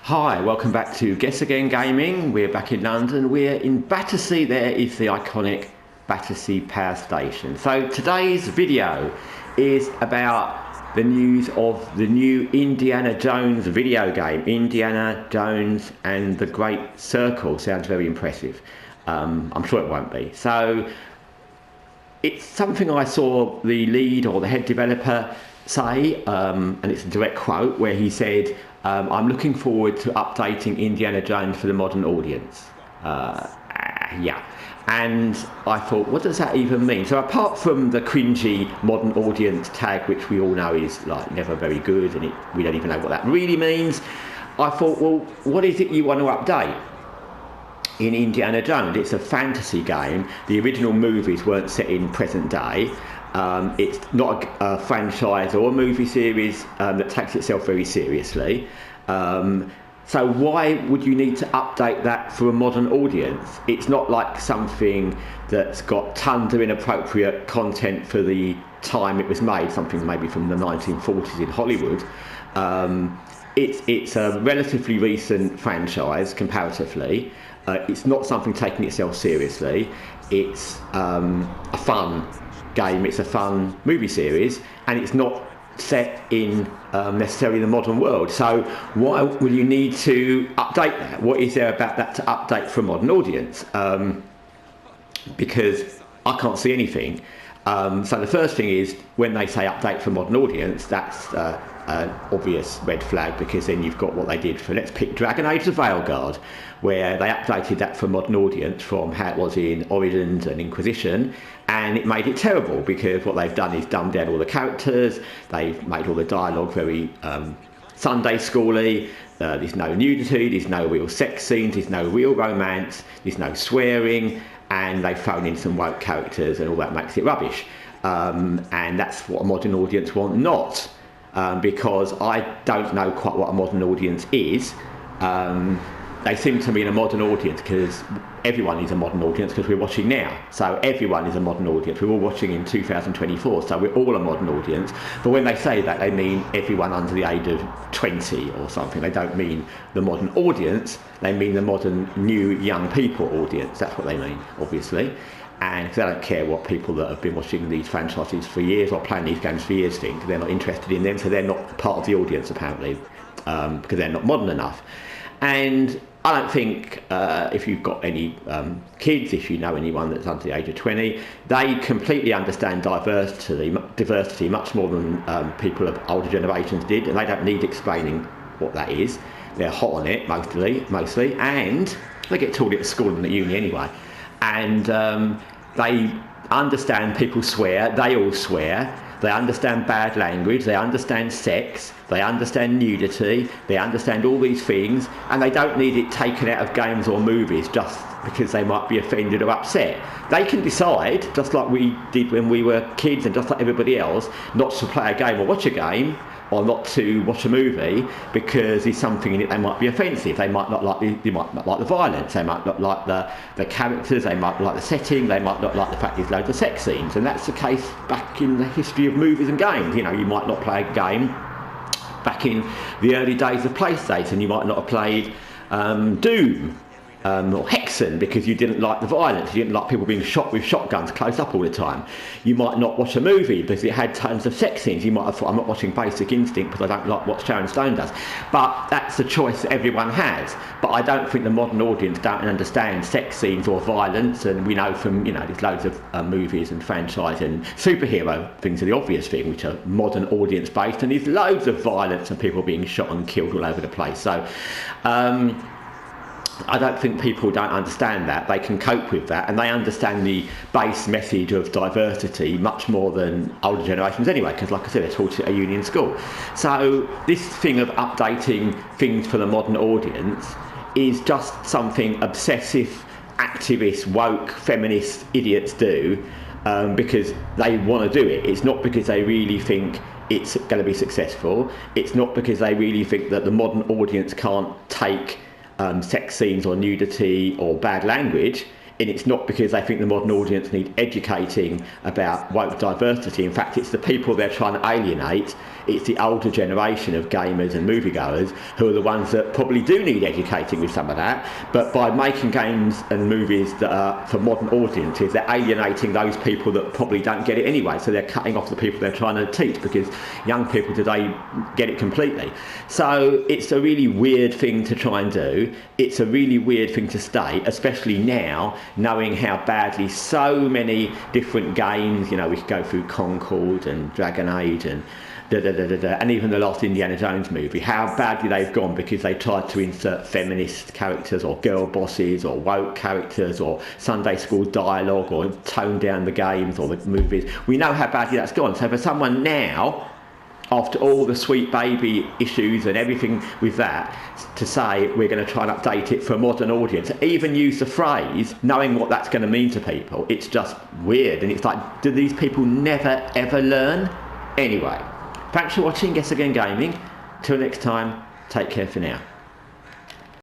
Hi, welcome back to Guessagaingaming. We're back in London. We're in Battersea. There is the iconic Battersea Power Station. So today's video is about the news of the new Indiana Jones video game. Indiana Jones and the Great Circle. Sounds very impressive. I'm sure it won't be. So it's something I saw the lead or the head developer say, and it's a direct quote where he said, I'm looking forward to updating Indiana Jones for the modern audience. Yeah, and I thought, what does that even mean? So apart from the cringy modern audience tag, which we all know is like never very good, and we don't even know what that really means, I thought, well, what is it you want to update in Indiana Jones? It's a fantasy game. The original movies weren't set in present day. It's not a franchise or a movie series that takes itself very seriously. So why would you need to update that for a modern audience? It's not like something that's got tons of inappropriate content for the time it was made, something maybe from the 1940s in Hollywood. It's a relatively recent franchise comparatively. It's not something taking itself seriously. It's a fun game, it's a fun movie series, and it's not set in necessarily the modern world. So why will you need to update that? What is there about that to update for a modern audience? Because I can't see anything. So the first thing is, when they say update for a modern audience, that's an obvious red flag, because then you've got what they did for, let's pick Dragon Age of Veilguard, where they updated that for a modern audience from how it was in Origins and Inquisition, and it made it terrible, because what they've done is dumbed down all the characters, they've made all the dialogue very Sunday schooly, there's no nudity, there's no real sex scenes, there's no real romance, there's no swearing, and they've thrown in some woke characters, and all that makes it rubbish. And that's what a modern audience want not. Because I don't know quite what a modern audience is. They seem to mean a modern audience because everyone is a modern audience, because we're watching now. So everyone is a modern audience. We're all watching in 2024, so we're all a modern audience. But when they say that, they mean everyone under the age of 20 or something. They don't mean the modern audience. They mean the modern new young people audience. That's what they mean, obviously. And they don't care what people that have been watching these franchises for years or playing these games for years think. They're not interested in them, so they're not part of the audience apparently, because they're not modern enough. And I don't think if you've got any kids, if you know anyone that's under the age of 20, they completely understand diversity much more than people of older generations did, and they don't need explaining what that is. They're hot on it mostly, and they get taught it at school and at uni anyway. And they understand people swear, they all swear, they understand bad language, they understand sex, they understand nudity, they understand all these things, and they don't need it taken out of games or movies just because they might be offended or upset. They can decide, just like we did when we were kids and just like everybody else, not to play a game or watch a game, or not to watch a movie because there's something in it they might be offensive. They might not like the violence, they might not like the characters, they might not like the setting, they might not like the fact there's loads of sex scenes. And that's the case back in the history of movies and games. You know, you might not play a game back in the early days of PlayStation, you might not have played Doom or Hexen because you didn't like the violence, you didn't like people being shot with shotguns close up all the time. You might not watch a movie because it had tons of sex scenes. You might have thought, I'm not watching Basic Instinct because I don't like what Sharon Stone does. But that's a choice that everyone has. But I don't think the modern audience don't understand sex scenes or violence, and we know from, you know, there's loads of movies and franchise and superhero things are the obvious thing, which are modern audience based, and there's loads of violence and people being shot and killed all over the place. So I don't think people don't understand that. They can cope with that, and they understand the base message of diversity much more than older generations anyway, because like I said, they're taught it at uni and school. So this thing of updating things for the modern audience is just something obsessive, activist, woke, feminist idiots do because they want to do it. It's not because they really think it's going to be successful. It's not because they really think that the modern audience can't take sex scenes or nudity or bad language, and it's not because they think the modern audience need educating about woke diversity. In fact, it's the people they're trying to alienate it's the older generation of gamers and moviegoers who are the ones that probably do need educating with some of that. But by making games and movies that are for modern audiences, they're alienating those people that probably don't get it anyway. So they're cutting off the people they're trying to teach, because young people today get it completely. So it's a really weird thing to try and do. It's a really weird thing to state, especially now, knowing how badly so many different games, we could go through Concord and Dragon Age and and even the last Indiana Jones movie, how badly they've gone because they tried to insert feminist characters or girl bosses or woke characters or Sunday school dialogue or tone down the games or the movies. We know how badly that's gone. So for someone now, after all the sweet baby issues and everything with that, to say we're going to try and update it for a modern audience, even use the phrase, knowing what that's going to mean to people, it's just weird. And it's like, do these people never ever learn? Anyway, thanks for watching Guessagaingaming. Till next time, take care for now.